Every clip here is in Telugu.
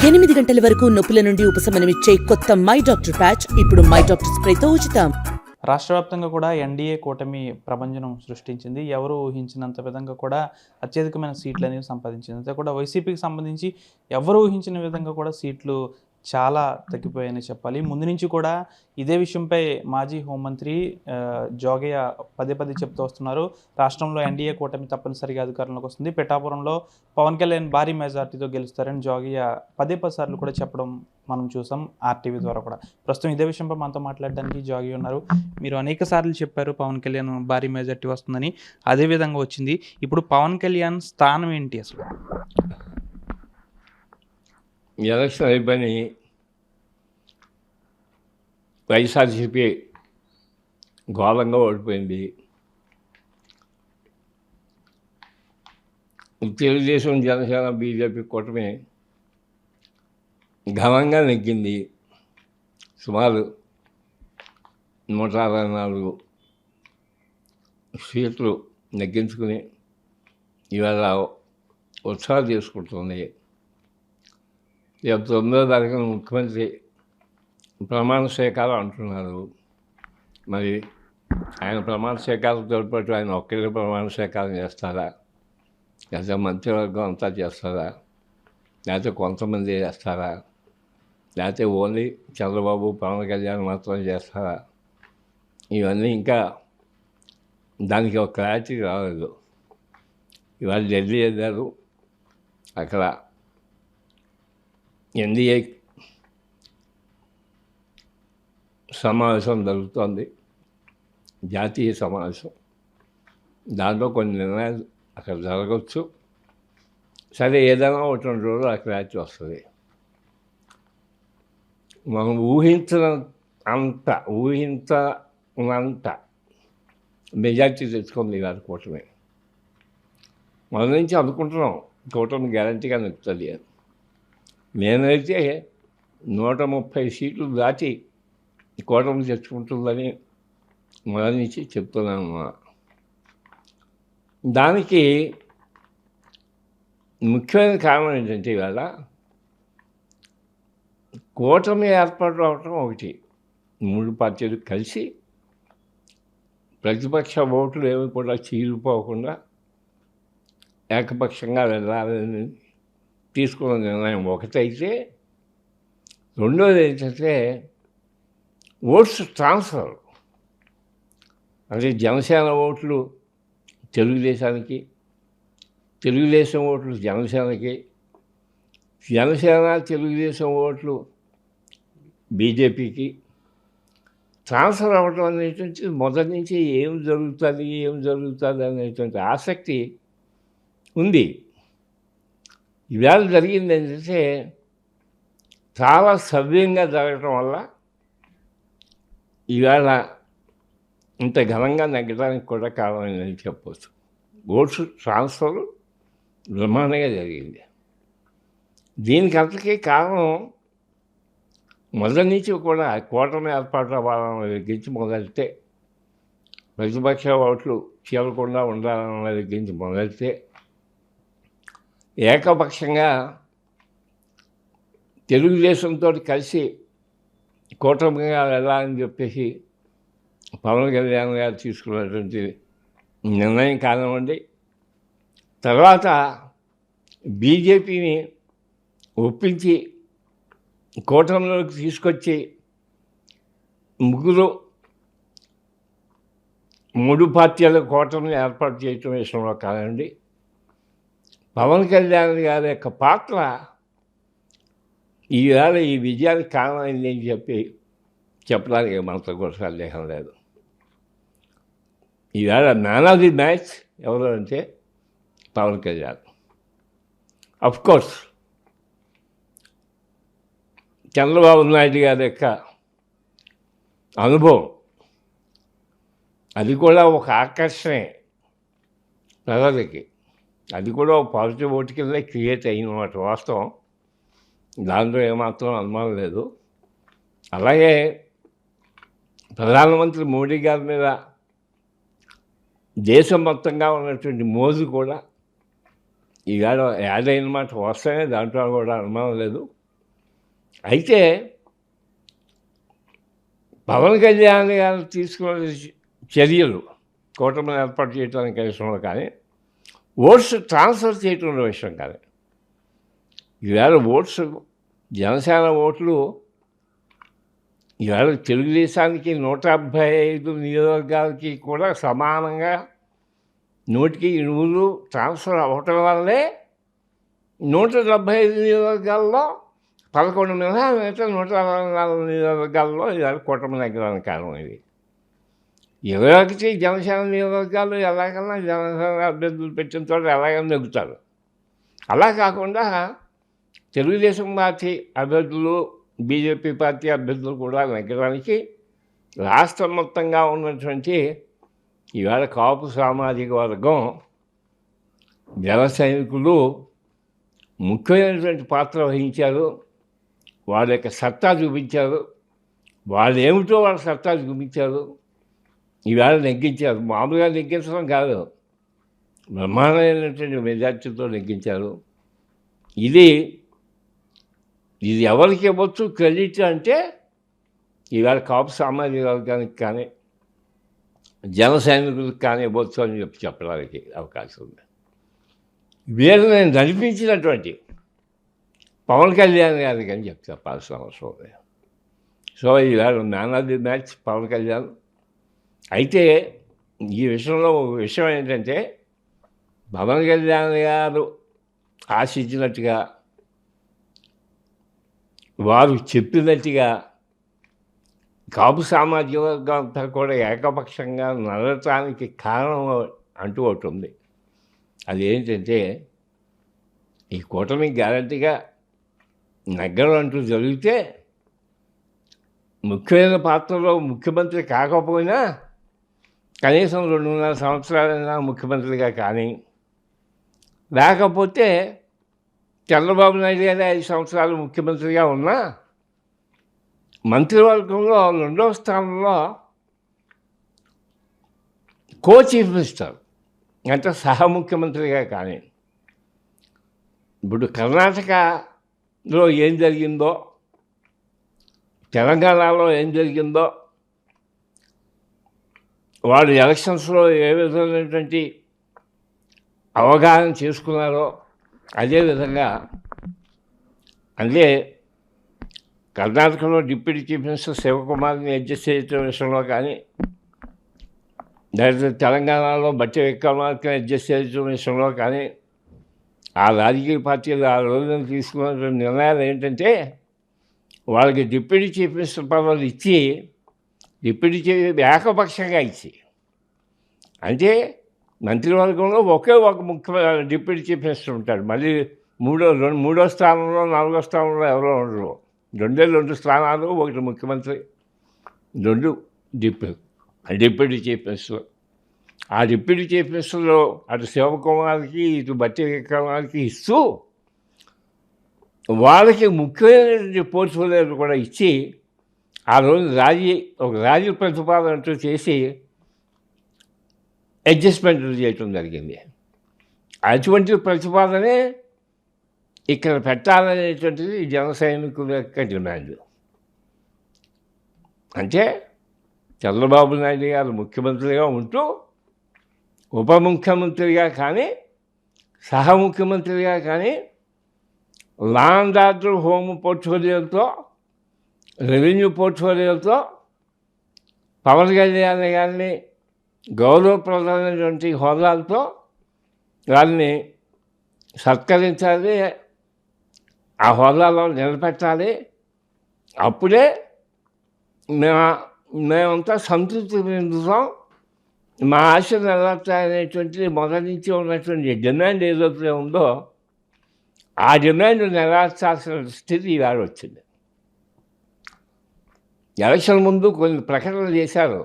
8 గంటల వరకు నొప్పుల నుండి ఉపశమనమిచ్చే కొత్త మై డాక్టర్ ప్యాచ్ ఇప్పుడు మై డాక్టర్ స్ప్రేతో ఉచితం. రాష్ట్ర వ్యాప్తంగా కూడా ఎన్డీఏ కూటమి ప్రభంజనం సృష్టించింది. ఎవరు ఊహించినంత విధంగా కూడా అత్యధికమైన సీట్లు అనేవి సంపాదించింది. అంతే కూడా వైసీపీకి సంబంధించి ఎవరు ఊహించిన విధంగా కూడా సీట్లు చాలా తగ్గిపోయాయని చెప్పాలి. ముందు నుంచి కూడా ఇదే విషయంపై మాజీ హోంమంత్రి జోగయ్య పదే పదే చెప్తూ వస్తున్నారు. రాష్ట్రంలో ఎన్డీఏ కూటమి తప్పనిసరిగా అధికారంలోకి వస్తుంది, పిఠాపురంలో పవన్ కళ్యాణ్ భారీ మెజార్టీతో గెలుస్తారని జోగయ్య పదే సార్లు కూడా చెప్పడం మనం చూసాం ఆర్టీవీ ద్వారా కూడా. ప్రస్తుతం ఇదే విషయంపై మనతో మాట్లాడడానికి జోగయ్య ఉన్నారు. మీరు అనేక సార్లు చెప్పారు పవన్ కళ్యాణ్ భారీ మెజార్టీ వస్తుందని, అదే విధంగా వచ్చింది. ఇప్పుడు పవన్ కళ్యాణ్ స్థానం ఏంటి అసలు? ఎలక్షన్ అయిపోయి వైఎస్ఆర్సీపీ ఘోరంగా ఓడిపోయింది. తెలుగుదేశం, జనసేన, బీజేపీ కూటమి ఘనంగా నెగ్గింది. సుమారు 164 సీట్లు నెగ్గించుకుని ఇవాళ ఉత్సాహం చేసుకుంటుంది. 9వ తారీఖున ముఖ్యమంత్రి ప్రమాణ స్వీకారం అంటున్నారు. మరి ఆయన ప్రమాణ స్వీకారంతో పాటు ఆయన ఒక్కరే ప్రమాణ స్వీకారం చేస్తారా, లేకపోతే మంత్రివర్గం అంతా చేస్తారా, లేకపోతే కొంతమంది చేస్తారా, లేకపోతే ఓన్లీ చంద్రబాబు, పవన్ కళ్యాణ్ మాత్రం చేస్తారా? ఇవన్నీ ఇంకా దానికి ఒక క్లారిటీ రాలేదు. ఇవాళ ఢిల్లీ వెళ్ళారు. అక్కడ ఎన్డీఏ సమావేశం జరుగుతోంది, జాతీయ సమావేశం. దాంట్లో కొన్ని నిర్ణయాలు అక్కడ జరగవచ్చు. సరే, ఏదైనా ఒకటి 2 రోజులు ఆ క్లారిటీ వస్తుంది. మనం ఊహించినంత మెజార్టీ తెచ్చుకుంది ఇవాళ కూటమి. మన నుంచి అనుకుంటున్నాం కూటమి గ్యారంటీగా నెక్కుతుంది అని. నేనైతే 130 సీట్లు దాటి కూటమి తెచ్చుకుంటుందని మన నుంచి చెప్తున్నాను. దానికి ముఖ్యమైన కారణం ఏంటంటే ఇవాళ కూటమి ఏర్పాటు అవటం ఒకటి, 3 పార్టీలు కలిసి ప్రతిపక్ష ఓట్లు ఏమి కూడా చీలిపోకుండా ఏకపక్షంగా వెళ్ళాలని తీసుకున్న నిర్ణయం ఒకటైతే, రెండోది ఏంటంటే ఓట్స్ ట్రాన్స్ఫర్. అంటే జనసేన ఓట్లు తెలుగుదేశానికి, తెలుగుదేశం ఓట్లు జనసేనకి, జనసేన తెలుగుదేశం ఓట్లు బీజేపీకి ట్రాన్స్ఫర్ అవ్వడం అనేటువంటి మొదటి నుంచి ఏం జరుగుతుంది అనేటువంటి ఆసక్తి ఉంది. ఇవాళ జరిగింది ఏంటంటే చాలా సవ్యంగా జరగటం వల్ల ఇవాళ ఇంత ఘనంగా నెగ్గడానికి కూడా కారణమని చెప్పవచ్చు. ఓట్స్ ట్రాన్స్ఫర్ బ్రహ్మాండంగా జరిగింది. దీనికి అంతకీ కారణం మొదటి నుంచి కూడా కూటమి ఏర్పాటు అవ్వాలన్న దగ్గరించి మొదలెడితే, ప్రతిపక్ష ఓట్లు చీలకుండా ఉండాలన్న దగ్గరించి మొదలెడితే, ఏకపక్షంగా తెలుగుదేశంతో కలిసి కూటమిగా వెళ్ళాలని చెప్పేసి పవన్ కళ్యాణ్ గారు తీసుకున్నటువంటి నిర్ణయం కానివ్వండి, తర్వాత బీజేపీని ఒప్పించి కూటమిలోకి తీసుకొచ్చి 3 పార్టీల కూటమిని ఏర్పాటు చేయటం విషయంలో కానివ్వండి, పవన్ కళ్యాణ్ గారి యొక్క పాత్ర ఈవేళ ఈ విజయానికి కారణమైంది అని చెప్పడానికి మనతో కూడా సందేహం లేదు. ఈవేళ మ్యాన్ ఆఫ్ ది మ్యాచ్ ఎవరు అంటే పవన్ కళ్యాణ్. అఫ్కోర్స్ చంద్రబాబు నాయుడు గారి యొక్క అనుభవం అది కూడా ఒక ఆకర్షణే ప్రజలకి. అది కూడా ఒక పాజిటివ్ ఓటు కింద క్రియేట్ అయినమాట వాస్తవం, దాంట్లో ఏమాత్రం అనుమానం లేదు. అలాగే ప్రధానమంత్రి మోడీ గారి మీద దేశం మొత్తంగా ఉన్నటువంటి మోజు కూడా ఈవేళ యాడ్ అయిన మాట వస్తేనే దాంట్లో కూడా అనుమానం లేదు. అయితే పవన్ కళ్యాణ్ గారు తీసుకున్న చర్యలు కూటమిని ఏర్పాటు చేయడానికి విషయంలో కానీ, ఓట్స్ ట్రాన్స్ఫర్ చేయటం విషయం కానీ, ఈవేళ ఓట్స్ జనసేన ఓట్లు ఈవేళ తెలుగుదేశానికి 175 నియోజకవర్గాలకి కూడా సమానంగా 100 ట్రాన్స్ఫర్ అవ్వటం వల్లే 175 నియోజకవర్గాల్లో 11 మినహా మిగతా 164 నియోజకవర్గాల్లో ఇవాళ కూటమి నెగ్గడానికి కారణం ఇది. 21 జనసేన నియోజకవర్గాలు ఎలాగన్నా జనసేన అభ్యర్థులు పెట్టిన చోట ఎలాగైనా నెగ్గుతారు. అలా కాకుండా తెలుగుదేశం పార్టీ అభ్యర్థులు, బీజేపీ పార్టీ అభ్యర్థులు కూడా నెగ్గడానికి రాష్ట్రం మొత్తంగా ఉన్నటువంటి ఈవేళ కాపు సామాజిక వర్గం, జన సైనికులు ముఖ్యమైనటువంటి పాత్ర వహించారు. వాళ్ళ యొక్క సత్తా చూపించారు. వాళ్ళు ఏమిటో వాళ్ళ సత్తా చూపించారు. ఈవేళ నెగ్గించారు. మామూలుగా నెగ్గించడం కాదు, బ్రహ్మాండమైనటువంటి మెజార్టీతో నెగ్గించారు. ఇది ఎవరికి ఇవ్వచ్చు క్రెడిట్ అంటే ఈవేళ కాపు సామాజిక వర్గానికి కానీ జన సైనికులకు కానీ ఇవ్వచ్చు అని చెప్పడానికి అవకాశం ఉంది. వీళ్ళు నేను నడిపించినటువంటి పవన్ కళ్యాణ్ గారికి అని చెప్పాల్సిన అవసరం ఉంది. సో ఈవేళ man of the match Pawan Kalyan. అయితే ఈ విషయంలో ఒక విషయం ఏంటంటే, పవన్ కళ్యాణ్ గారు ఆశించినట్టుగా, వారు చెప్పినట్టుగా కాపు సామాజిక వర్గం అంతా కూడా ఏకపక్షంగా నడటానికి కారణం అంటూ ఒకటి ఉంది. అదేంటంటే, ఈ కూటమి గ్యారంటీగా నెగ్గడం అంటూ జరిగితే ముఖ్యమైన పాత్రలో ముఖ్యమంత్రి కాకపోయినా కనీసం 2.5 సంవత్సరాలైనా ముఖ్యమంత్రిగా కానీ, లేకపోతే చంద్రబాబు నాయుడు గారు 5 సంవత్సరాలు ముఖ్యమంత్రిగా ఉన్నా మంత్రివర్గంలో 2వ స్థానంలో కో చీఫ్ మినిస్టర్ అంటే సహ ముఖ్యమంత్రిగా కానీ, ఇప్పుడు కర్ణాటకలో ఏం జరిగిందో, తెలంగాణలో ఏం జరిగిందో, వాళ్ళు ఎలక్షన్స్లో ఏ విధమైనటువంటి అవగాహన చేసుకున్నారో అదేవిధంగా, అంటే కర్ణాటకలో డిప్యూటీ చీఫ్ మినిస్టర్ శివకుమార్ని అడ్జస్ట్ చేయడం విషయంలో కానీ, లేదా తెలంగాణలో బట్టి విక్రమార్కని అడ్జస్ట్ చేయడం విషయంలో కానీ, ఆ రాజకీయ పార్టీలు ఆ రోజున తీసుకున్న నిర్ణయాలు ఏంటంటే, వాళ్ళకి డిప్యూటీ చీఫ్ మినిస్టర్ పదవులు ఇచ్చి, డిప్యూటీ చీఫ్ ఏకపక్షంగా ఇచ్చి, అంటే మంత్రివర్గంలో ఒకే ఒక డిప్యూటీ చీఫ్ మినిస్టర్ ఉంటాడు. మళ్ళీ మూడో స్థానంలో 4వ స్థానంలో ఎవరో ఉండరు. 2 స్థానాలు, ఒకటి ముఖ్యమంత్రి, 2 డిప్యూటీ చీఫ్ మినిస్టర్. ఆ డిప్యూటీ చీఫ్ మినిస్టర్లో అటు శివకుమార్కి ఇటు బట్టి విక్రమార్కి ఇస్తూ వాళ్ళకి ముఖ్యమైనటువంటి పోర్ట్ఫోలియోలు కూడా ఇచ్చి, ఆ రోజు ఒక రాజీ ప్రతిపాదన అంటూ చేసి అడ్జస్ట్మెంట్లు చేయటం జరిగింది. అటువంటి ప్రతిపాదనే ఇక్కడ పెట్టాలనేటువంటిది జన సైనికుల యొక్క డిమాండ్. అంటే చంద్రబాబు నాయుడు గారు ముఖ్యమంత్రిగా ఉంటూ ఉప ముఖ్యమంత్రిగా కానీ, సహ ముఖ్యమంత్రిగా కానీ, లా అండ్ ఆర్డర్ హోమ్ పోర్ట్ఫోలియోతో, రెవెన్యూ పోర్ట్ఫోలియోతో పవన్ కళ్యాణ్ గారిని గౌరవప్రదమైనటువంటి హోదాలతో వారిని సత్కరించాలి, ఆ హోదాలో నిలబెట్టాలి. అప్పుడే మేమంతా సంతృప్తి చెందుతాం, మా ఆశ నెరవేర్చాలనేటువంటిది మొదటి నుంచి ఉన్నటువంటి డిమాండ్ ఏదైతే ఉందో ఆ డిమాండ్ నెరవేర్చాల్సిన స్థితి ఇవాళ వచ్చింది. ఎలక్షన్ ముందు కొన్ని ప్రకటనలు చేశారు.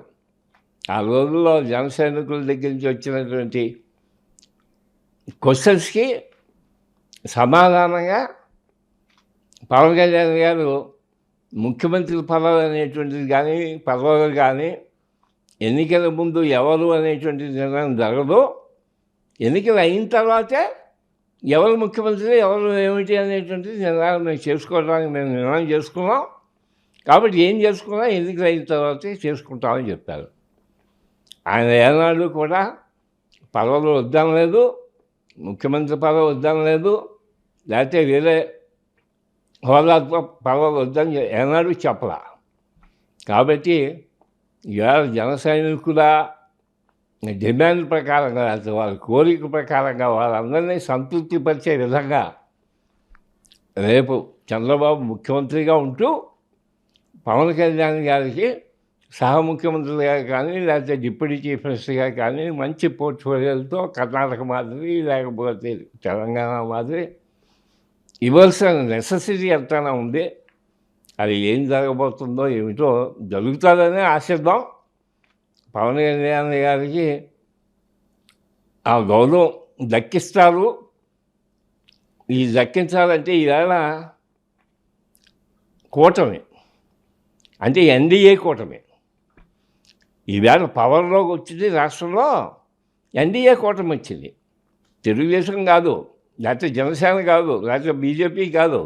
ఆ రోజుల్లో జన సైనికుల దగ్గర నుంచి వచ్చినటువంటి క్వశ్చన్స్కి సమాధానంగా పవన్ కళ్యాణ్ గారు ముఖ్యమంత్రి పదవి అనేటువంటిది కానీ, పదవులు కానీ ఎన్నికల ముందు ఎవరు అనేటువంటి నిర్ణయం జరగదు, ఎన్నికలు అయిన తర్వాతే ఎవరు ముఖ్యమంత్రి ఎవరు ఏమిటి అనేటువంటిది నిర్ణయం మేము చేసుకోవడానికి మేము నిర్ణయం చేసుకున్నాం. కాబట్టి ఏం చేసుకున్నా ఎన్నికలు అయిన తర్వాతే చేసుకుంటామని చెప్పారు. ఆయన ఏనాడు కూడా పదవులు వద్దనలేదు, ముఖ్యమంత్రి పదవి వద్దనలేదు, లేకపోతే వేరే హోదాతో పదవులు వద్దని ఏనాడు చెప్పలా. కాబట్టి ఇవాళ జన సైనికుల డిమాండ్ ప్రకారంగా, లేకపోతే వాళ్ళ కోరిక ప్రకారంగా వాళ్ళందరినీ సంతృప్తిపరిచే విధంగా రేపు చంద్రబాబు ముఖ్యమంత్రిగా ఉంటూ పవన్ కళ్యాణ్ గారికి సహ ముఖ్యమంత్రిగా కానీ, లేకపోతే డిప్యూటీ చీఫ్ మినిస్టర్గా కానీ మంచి పోర్ట్ఫోలియోలతో కర్ణాటక మాదిరి లేకపోతే తెలంగాణ మాదిరి ఇవ్వాల్సిన నెసెసిటీ ఎంతైనా ఉంది. అది ఏం జరగబోతుందో ఏమిటో జరుగుతుందనే ఆశిద్దాం. పవన్ కళ్యాణ్ గారికి ఆ గౌరవం దక్కిస్తారు. ఈ దక్కించాలంటే ఈవేళ కూటమి అంటే ఎన్డీఏ కూటమి ఈవేళ పవర్లోకి వచ్చింది. రాష్ట్రంలో ఎన్డీఏ కూటమి వచ్చింది. తెలుగుదేశం కాదు, లేకపోతే జనసేన కాదు, లేకపోతే బీజేపీ కాదు.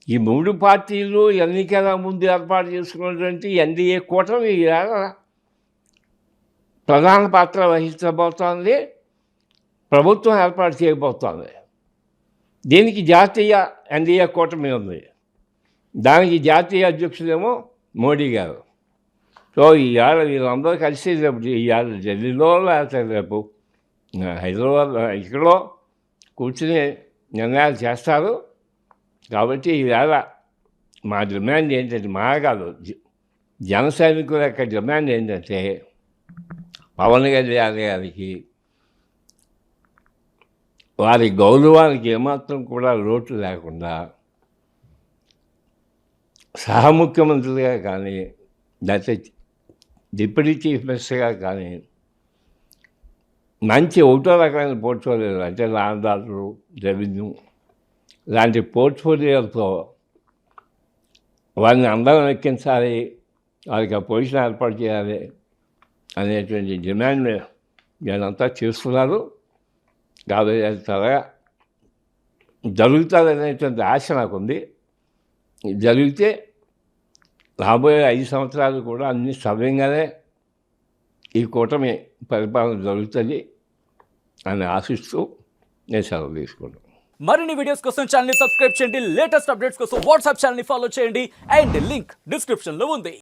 ఈ 3 పార్టీలు ఎన్నికల ముందు ఏర్పాటు చేసుకున్నటువంటి ఎన్డీఏ కూటమి ఈవేళ ప్రధాన పాత్ర వహించబోతోంది. ప్రభుత్వం ఏర్పాటు చేయబోతోంది. దీనికి జాతీయ ఎన్డీఏ కూటమి ఉంది. దానికి జాతీయ అధ్యక్షుడేమో మోడీ గారు. సో ఇవాళ వీళ్ళందరూ కలిసి రేపు ఇవాళ ఢిల్లీలో లేకపోతే రేపు హైదరాబాద్ ఇక్కడో కూర్చుని నిర్ణయాలు చేస్తారు. కాబట్టి ఈవేళ మా డిమాండ్ ఏంటంటే, మా కాదు జన సైనికుల యొక్క డిమాండ్ ఏంటంటే పవన్ కళ్యాణ్ గారికి వారి గౌరవానికి ఏమాత్రం కూడా లోటు లేకుండా సహ ముఖ్యమంత్రిగా కానీ, లేకపోతే డిప్యూటీ చీఫ్ మినిస్టర్గా కానీ మంచి ఒకటో రకమైన పోర్ట్ఫోలియోలు అంటే ల్యాండ్ ఆర్డర్, రెవెన్యూ లాంటి పోర్ట్ఫోలియోలతో వారిని అందరం ఎక్కించాలి, వారికి ఆ పొజిషన్ ఏర్పాటు చేయాలి అనేటువంటి డిమాండ్ వీళ్ళంతా చేస్తున్నారు. కాబట్టి అది త్వరగా జరుగుతుందనేటువంటి ఆశ నాకుంది. జరిగితే రాబోయే 5 సంవత్సరాలు కూడా అన్ని సవ్యంగానే ఈ కూటమి పరిపాలన జరుగుతుంది అని ఆశిస్తూ నేను సెలవు తీసుకుంటాను. మరిన్ని వీడియోస్ కోసం ఛానల్ ని సబ్స్క్రైబ్ చేయండి. లేటెస్ట్ అప్డేట్స్ కోసం వాట్సాప్ ఛానల్ ని ఫాలో చేయండి. అండ్ లింక్ డిస్క్రిప్షన్ లో ఉంది.